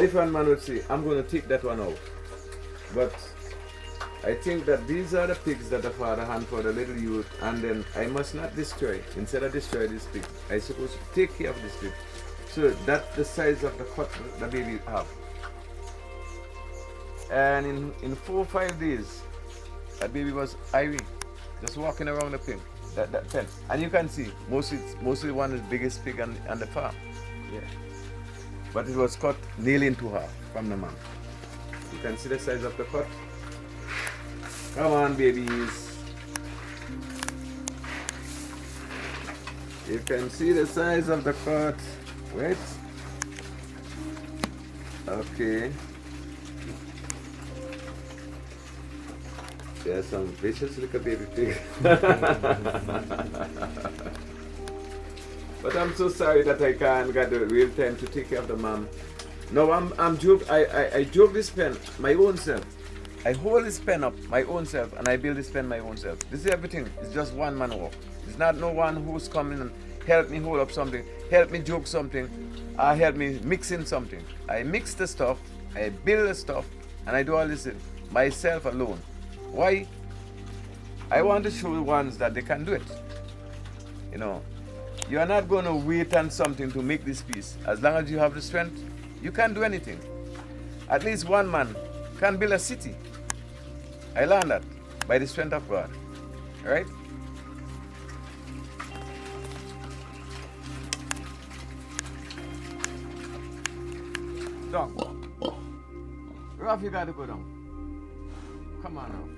different man would say, I'm going to take that one out. But I think that these are the pigs that the father had for the little youth, and then I must not destroy. Instead of destroy these pigs, I supposed to take care of this pig. So that's the size of the cut the baby have. And in 4 or 5 days, that baby was irie, just walking around the pen. That pen. And you can see, mostly one of the biggest pig on the farm. Yeah. But it was cut nearly into half from the man. You can see the size of the cut. Come on, babies. You can see the size of the cut. Wait. Okay. There's some vicious little baby pig. But I'm so sorry that I can't get the real time to take care of the mom. No, I'm joke. I joke this pen my own self. I hold this pen up my own self and I build this pen my own self. This is everything. It's just one man work. It's not no one who's coming and help me hold up something, help me joke something, or help me mix in something. I mix the stuff, I build the stuff, and I do all this myself alone. Why? I want to show the ones that they can do it. You know, you are not going to wait on something to make this piece. As long as you have the strength, you can do anything. At least one man can build a city. I learned that by the strength of God. Right? Down. Ralph, you got to go down. Come on now.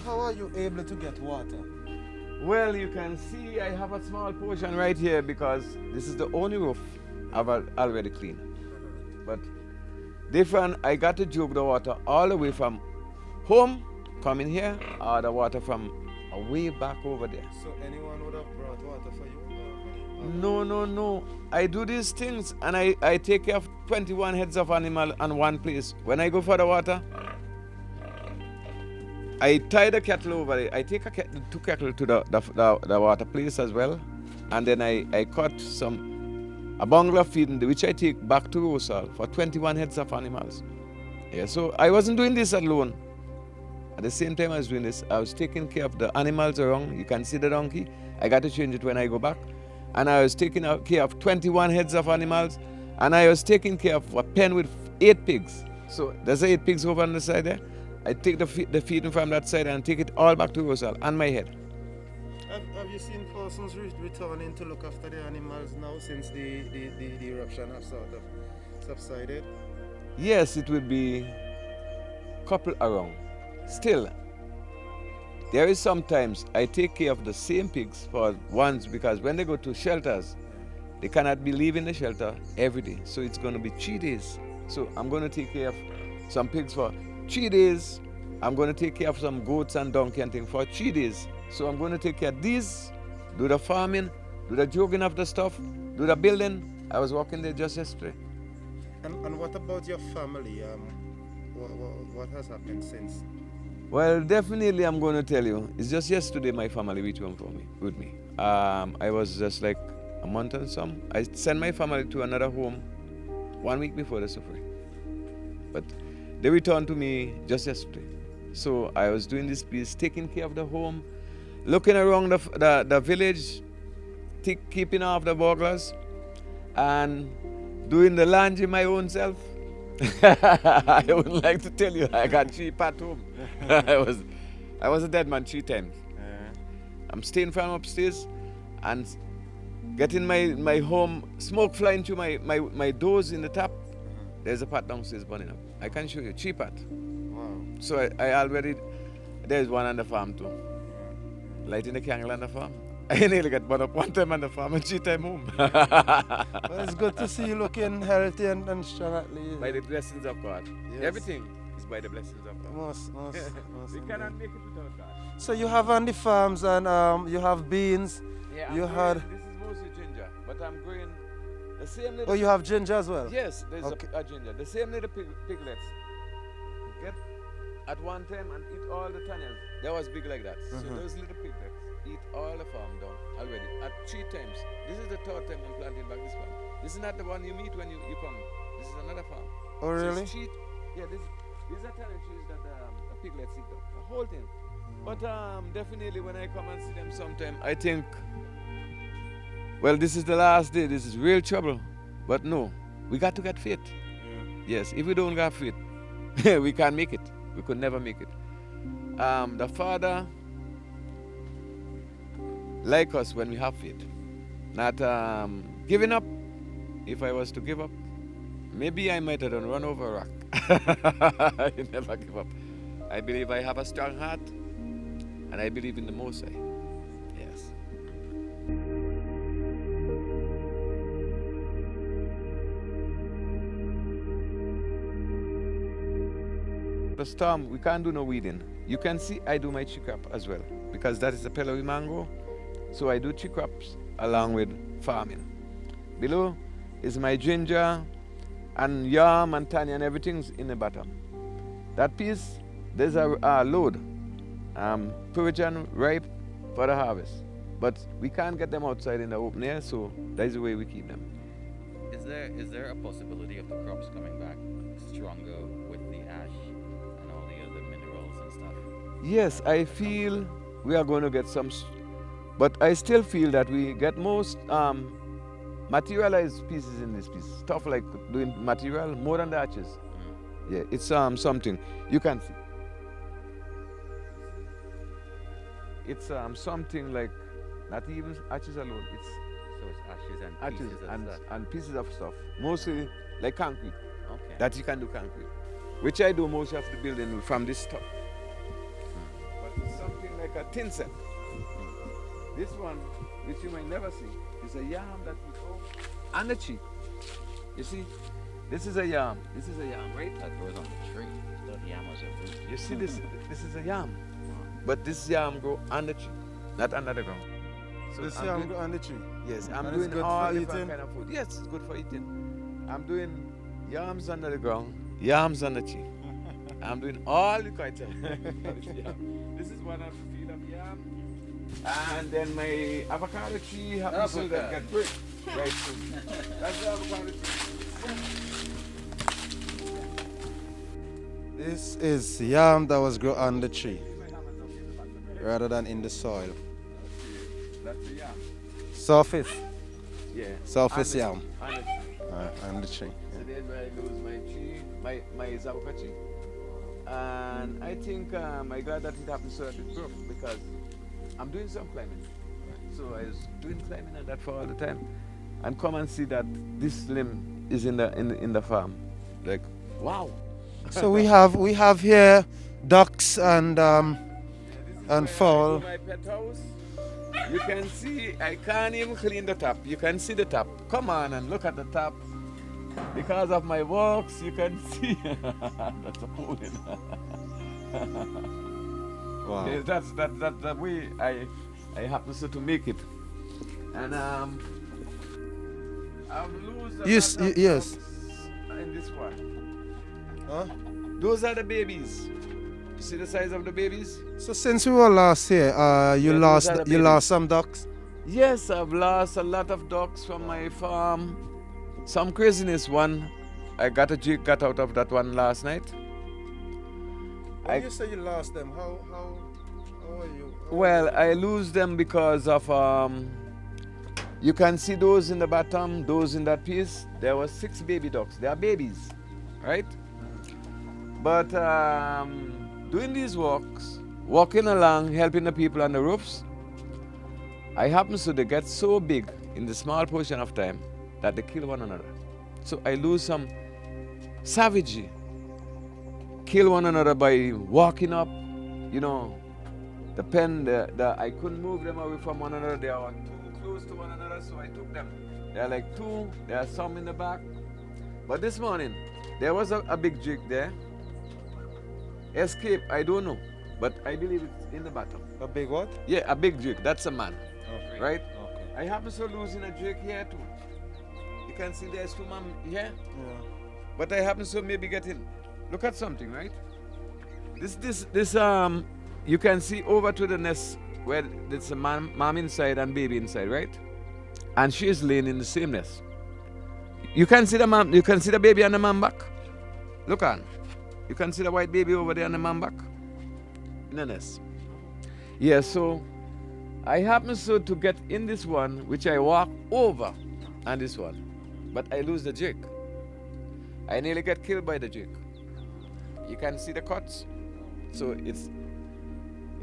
How are you able to get water? Well, you can see I have a small portion right here because this is the only roof I've already cleaned. But different, I got to jug the water all the way from home, coming here, or the water from way back over there. So anyone would have brought water for you? No. I do these things and I take care of 21 heads of animal on one place. When I go for the water, I tie the kettle over there. I take two kettle to the water place as well. And then I cut a bundle of feed which I take back to Rosal for 21 heads of animals. Yeah, so I wasn't doing this alone. At the same time I was doing this, I was taking care of the animals around. You can see the donkey. I got to change it when I go back. And I was taking care of 21 heads of animals. And I was taking care of a pen with 8 pigs. So there's 8 pigs over on the side there. I take the feeding from that side and take it all back to Rosal on my head. Have you seen persons returning to look after the animals now since the eruption has sort of subsided? Yes, it would be couple around. Still, there is sometimes I take care of the same pigs for once because when they go to shelters, they cannot be leaving the shelter every day. So it's going to be 3 days. So I'm going to take care of some pigs for 3 days. I'm going to take care of some goats and donkey and things for 3 days. So I'm going to take care of these, do the farming, do the jogging of the stuff, do the building. I was walking there just yesterday. And what about your family? What has happened since? Well, definitely I'm going to tell you. It's just yesterday my family returned with me. I was just like a month and some. I sent my family to another home 1 week before the suffering. But they returned to me just yesterday. So I was doing this piece, taking care of the home, looking around the village, keeping off the burglars, and doing the laundry my own self. I wouldn't like to tell you, I got cheap at home. I was a dead man 3 times. I'm staying from upstairs and getting my home, smoke flying through my doors in the tap. There's a pot downstairs burning up. I can show you, 3 pot. Wow. So I already, there's one on the farm too. Lighting the candle on the farm. I nearly got burned up 1 time on the farm and 3 times home. Well, it's good to see you looking healthy and strong at least. By the blessings of God. Yes. Everything is by the blessings of God. Most We cannot make it without God. So you have on the farms and you have beans. Yeah, You had. this is mostly ginger, but I'm growing the same little... Oh, you have ginger as well? Yes, there's Okay. a ginger. The same little piglets. Get at one time and eat all the tannins. They was big like that. So those little piglets eat all the farm down already at 3 times. This is the 3rd time I'm planting back this farm. This is not the one you meet when you come. This is another farm. Oh, So really? it's yeah, these are talent trees that the piglets eat up. The whole thing. But definitely when I come and see them sometime, I think, well, this is the last day. This is real trouble. But no, we got to get fit. Yes, if we don't get fit, we can't make it. We could never make it. The Father like us when we have faith. Not giving up. If I was to give up, maybe I might have run over a rock. I never give up. I believe I have a strong heart, and I believe in the Most High. Yes. The storm, we can't do no weeding. You can see I do my tree crop as well, because that is a Pellery mango. So I do tree crops along with farming. Below is my ginger and yam and tanya and everything's in the bottom. That piece, there's a load, Peruvian ripe for the harvest. But we can't get them outside in the open air, so that's the way we keep them. Is there a possibility of the crops coming back stronger with the ash and all the other minerals and stuff? Yes, I feel we are going to get some, but I still feel that we get most materialized pieces in this piece. Stuff like doing material more than the arches. Yeah, it's something you can see. It's something like not even arches alone. It's So it's ashes and arches pieces of stuff. and pieces of stuff. Mostly like concrete. Okay. That you can do concrete, which I do most of the building from this top. But it's something like a tin set. This one, which you might never see, is a yam that we grow on the tree. You see, this is a yam. This is a yam, right? That grows on the tree. The yam was a root. You see this? This is a yam. But this yam grow on the tree, not under the ground. So This I'm yam doing- go on the tree. Yes, I'm And it's doing good all for different eating? kind of food. Yes, it's good for eating. I'm doing yams under the ground, yams on the tree. I'm doing all the kinds of yam. This is one of the field of yam. And then my avocado tree happens to Avocado. get brick. Right, so that's the avocado tree. This is yam that was grown on the tree rather than in the soil. That's the yam. Surface. Yeah. Surface On the yam. tree, on the tree. On the tree. So there's where I lose my tree, my avocado tree. And I think I'm glad that it happened so that it grew because I'm doing some climbing. So I was doing climbing and that for all the time. And come and see that this limb is in the farm. Like, wow. So we have here ducks and fowl. My pet house. You can see I can't even clean the top. You can see the top. Come on and look at the top. Because of my walks, you can see that's a hole in. Wow. Yeah, that's the way I happen so to make it. And I've lost a Yes, lot of yes. ducks in this one. Huh? Those are the babies. You see the size of the babies? So since we were last here, you Yeah, those are the babies. lost some ducks. Yes, I've lost a lot of ducks from my farm. Some craziness one. I got a jig got out of that one last night. When you say you lost them, how are you? Well, I lose them because of you can see those in the bottom, those in that piece. There were 6 baby ducks. They are babies, right? But doing these walks, walking along, helping the people on the roofs, I happen to they get so big in the small portion of time that they kill one another. So I lose some savagery. Kill one another by walking up, you know. The pen, I couldn't move them away from one another. They are too close to one another, so I took them. There are like 2, there are some in the back. But this morning, there was a big jig there. Escape, I don't know, but I believe it's in the bottom. A big what? Yeah, a big jig, that's a man, Okay. right? Okay. I happen to losing a jig here too. You can see there's 2 man here, Yeah. but I happen to maybe get in. Look at something, right? This you can see over to the nest where there's a mom inside and baby inside, right? And she is laying in the same nest. You can see the mom, you can see the baby on the mom back. Look on. You can see the white baby over there on the mom back. In the nest. Yeah, so I happen so to get in this one, which I walk over on this one. But I lose the jig. I nearly get killed by the jig. You can see the cuts. So it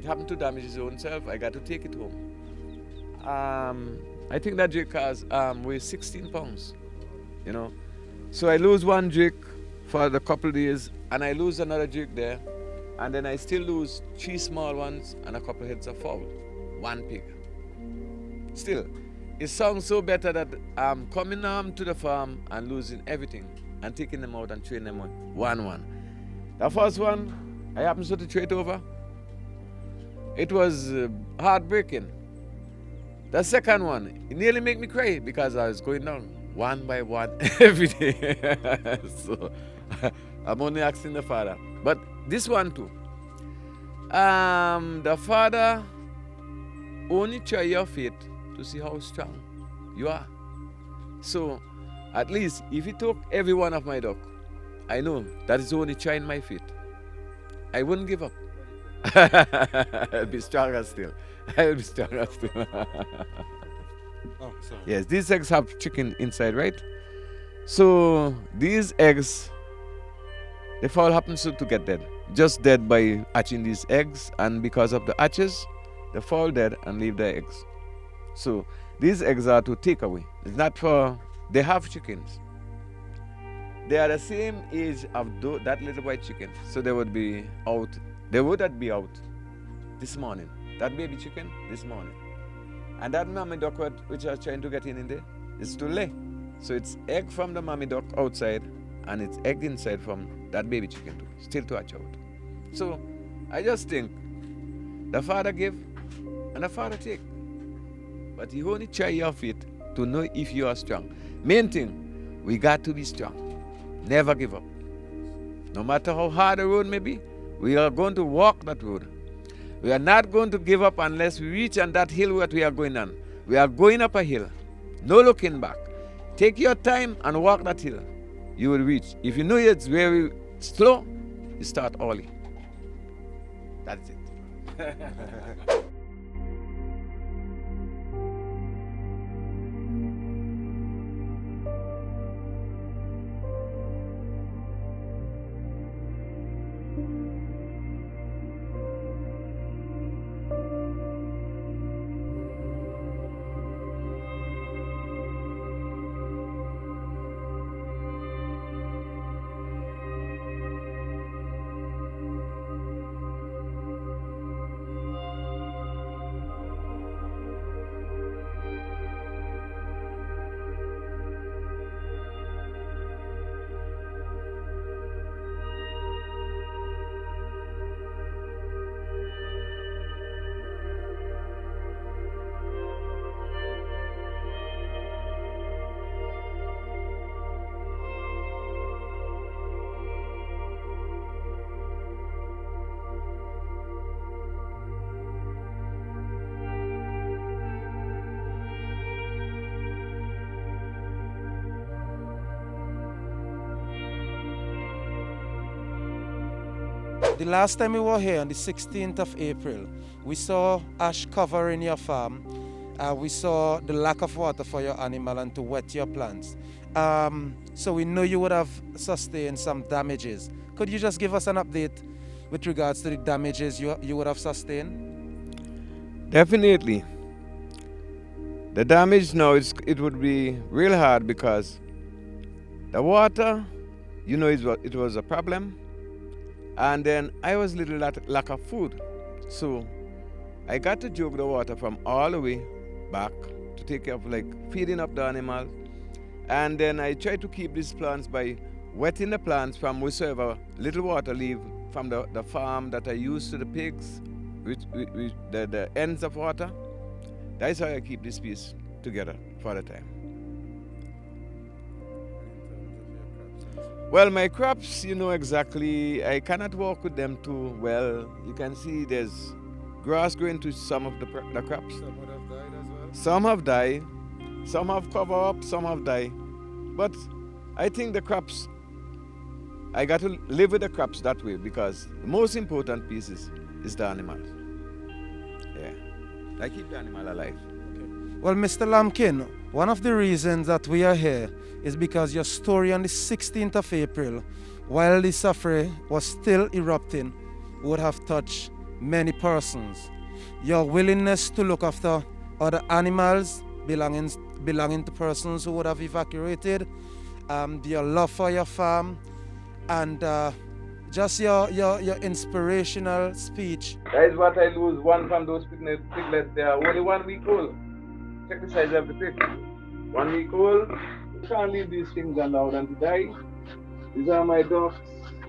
happened to damage his own self. I got to take it home. I think that jig weighs 16 pounds. You know. So I lose one jig for the couple days, and I lose another jig there, and then I still lose 3 small ones and a couple heads of fowl. 1 pig. Still, it sounds so better that I'm coming to the farm and losing everything and taking them out and training them on 1-1. The first one, I happened to trade over. It was heartbreaking. The second one, it nearly made me cry because I was going down one by one every day. So I'm only asking the father. But this one too. The father only try your faith to see how strong you are. So at least if he took every one of my duck, I know that is only trying my faith. I wouldn't give up. I'll be stronger still. I'll be stronger still. Oh, sorry. Yes, these eggs have chicken inside, right? So these eggs, the fowl happens to get dead. Just dead by hatching these eggs, and because of the hatches, the fowl dead and leave their eggs. So these eggs are to take away. It's not for, they have chickens. They are the same age of that little white chicken. So they would be out. They would be out this morning. That baby chicken this morning. And that mommy duck which I was trying to get in there is to lay. So it's egg from the mommy duck outside and it's egg inside from that baby chicken too, still to hatch out. So I just think the father give and the father take. But you only try your faith to know if you are strong. Main thing, we got to be strong. Never give up. No matter how hard the road may be, we are going to walk that road. We are not going to give up unless we reach on that hill that we are going on. We are going up a hill. No looking back. Take your time and walk that hill. You will reach. If you know it's very slow, you start early. That's it. The last time we were here on the 16th of April, we saw ash covering your farm. We saw the lack of water for your animal and to wet your plants. So we know you would have sustained some damages. Could you just give us an update with regards to the damages you would have sustained? Definitely. The damage now, it would be real hard because the water, you know, it was a problem. And then I was a little lack of food. So I got to jug the water from all the way back to take care of like feeding up the animals. And then I try to keep these plants by wetting the plants from whichever little water leave from the farm that I use to the pigs, with the ends of water. That's how I keep this piece together for the time. Well, my crops, you know exactly, I cannot work with them too well. You can see there's grass growing to some of the crops. Some would have died as well. Some have died, some have covered up, some have died. But I think the crops, I got to live with the crops that way because the most important piece is the animals. Yeah. I keep the animal alive. Well, Mr. Lampkin, one of the reasons that we are here is because your story on the 16th of April, while the suffering was still erupting, would have touched many persons. Your willingness to look after other animals belonging to persons who would have evacuated, your love for your farm, and just your inspirational speech. That is what I lose. One from those piglets, they are only 1 week old. Check the size of the pig. 1 week old. You can't leave these things allow them to die. These are my ducks.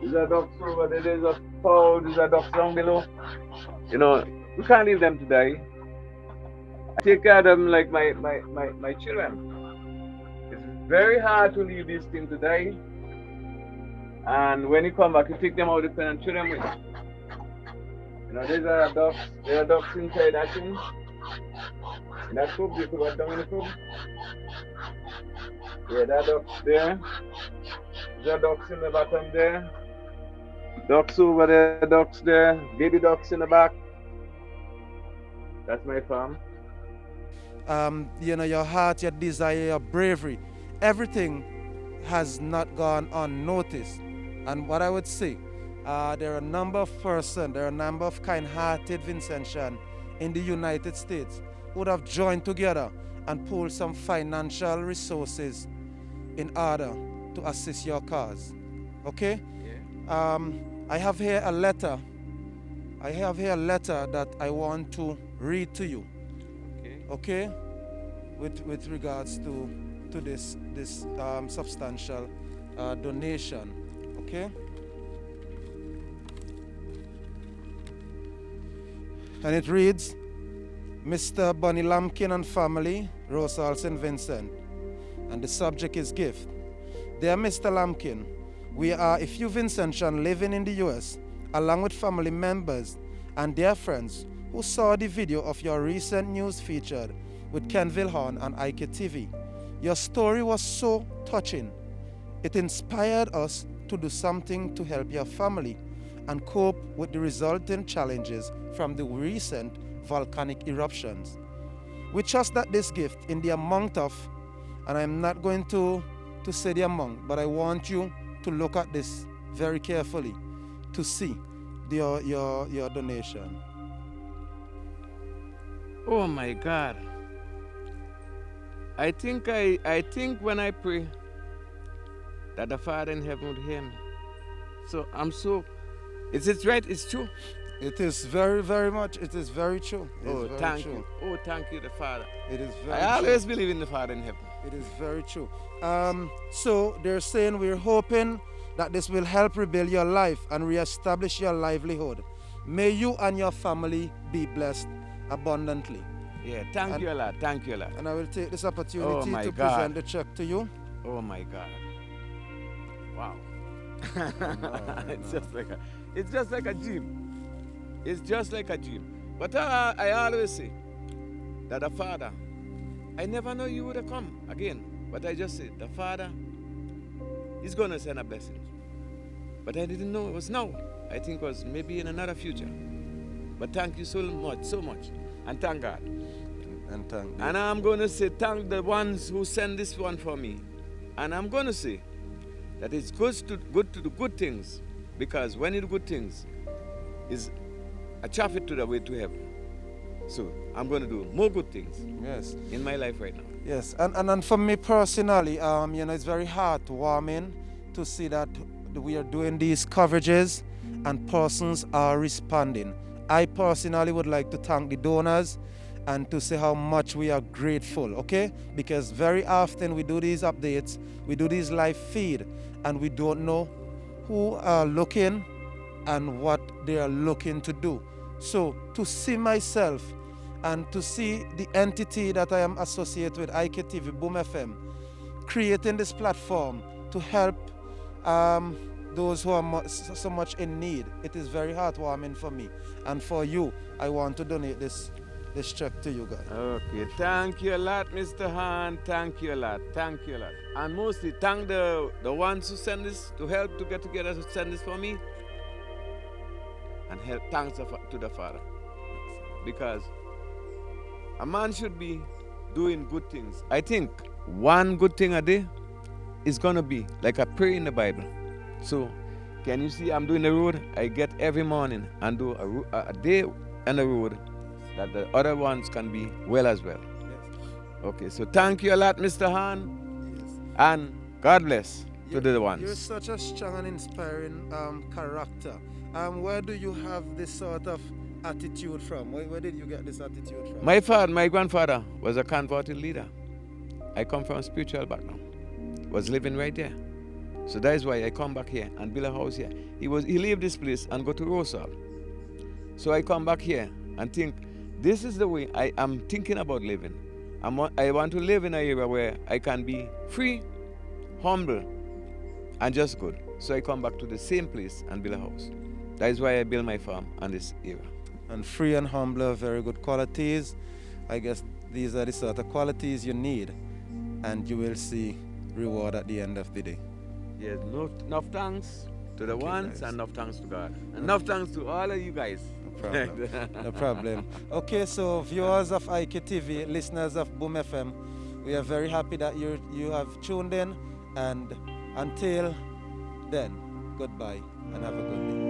These are ducks over there. There's a cow. These are ducks down below. You know, you can't leave them to die. I take care of them like my children. It's very hard to leave these things to die. And when you come back, you take them out of the pen and throw them with. You know, these are ducks. There are ducks inside that thing. In that coop, you could go down in the coop. Yeah, that ducks there. There are ducks in the bottom there. Ducks over there, ducks there. Baby ducks in the back. That's my farm. You know, your heart, your desire, your bravery, everything has not gone unnoticed. And what I would say, there are a number of persons, there are a number of kind-hearted Vincentians in the United States who would have joined together and pulled some financial resources in order to assist your cause. Okay? Yeah. I have here a letter. I have here a letter that I want to read to you. Okay? With regards to this substantial donation. Okay? And it reads, Mr. Burney Lampkin and family, Rosal St. Vincent. And the subject is gift. Dear Mr. Lampkin, we are a few Vincentians living in the US, along with family members and their friends who saw the video of your recent news featured with Ken Vilhorn on Iktv. Your story was so touching. It inspired us to do something to help your family and cope with the resulting challenges from the recent volcanic eruptions. We trust that this gift in the amount of, and I'm not going to say the amount, but I want you to look at this very carefully to see your donation. Oh my God. I think when I pray that the Father in heaven would hear me. So I'm so, is it right? It's true. It is very, very much. It is very true. Thank you. Oh, thank you, the Father. It is very I true. always believe in the Father in heaven. It is very true. So they're saying we're hoping that this will help rebuild your life and reestablish your livelihood. May you and your family be blessed abundantly. Yeah, thank you a lot. Thank you a lot. And I will take this opportunity to God. present the check to you. Oh my God. Wow. It's just like a dream. It's just like a dream. But I always say that the Father, I never know you would have come again. But I just said, the Father is going to send a blessing. But I didn't know it was now. I think it was maybe in another future. But thank you so much. And thank God. And I'm going to say thank the ones who send this one for me. And I'm going to say that it's good to do good things. Because when you do good things, is a traffic to the way to heaven. So I'm going to do more good things. Yes. In my life right now. Yes, and for me personally, you know, it's very heartwarming to see that we are doing these coverages and persons are responding. I personally would like to thank the donors and to say how much we are grateful, okay? Because very often we do these updates, we do these live feed, and we don't know who are looking and what they are looking to do. So to see myself and to see the entity that I am associated with, Iktv, Boom FM, creating this platform to help those who are so much in need, it is very heartwarming for me. And for you, I want to donate this this check to you guys. Okay, thank you a lot, Mr. Han. Thank you a lot. Thank you a lot. And mostly thank the ones who send this to help to get together to send this for me. And help thanks to the Father. Because a man should be doing good things. I think one good thing a day is gonna be like I pray in the Bible. So can you see I'm doing the road? I get every morning and do a day on the road that the other ones can be well as well. Yes. Okay, so thank you a lot, Mr. Han. Yes. And God bless to the You're ones. such a strong and inspiring character. Where do you have this sort of attitude from? Where did you get this attitude from? My grandfather was a converted leader. I come from a spiritual background. Was living right there. So that is why I come back here and build a house here. He leave this place and go to Rosal. So I come back here and think, this is the way I am thinking about living. I want to live in an area where I can be free, humble, and just good. So I come back to the same place and build a house. That is why I build my farm on this area. And free and humble are very good qualities. I guess these are the sort of qualities you need, and you will see reward at the end of the day. Yes, enough thanks to the ones guys. and enough thanks to God. Enough thanks to all of you guys. No problem. No problem. Okay, so viewers of Iktv, listeners of Boom FM, we are very happy that you have tuned in, and until then, goodbye and have a good day.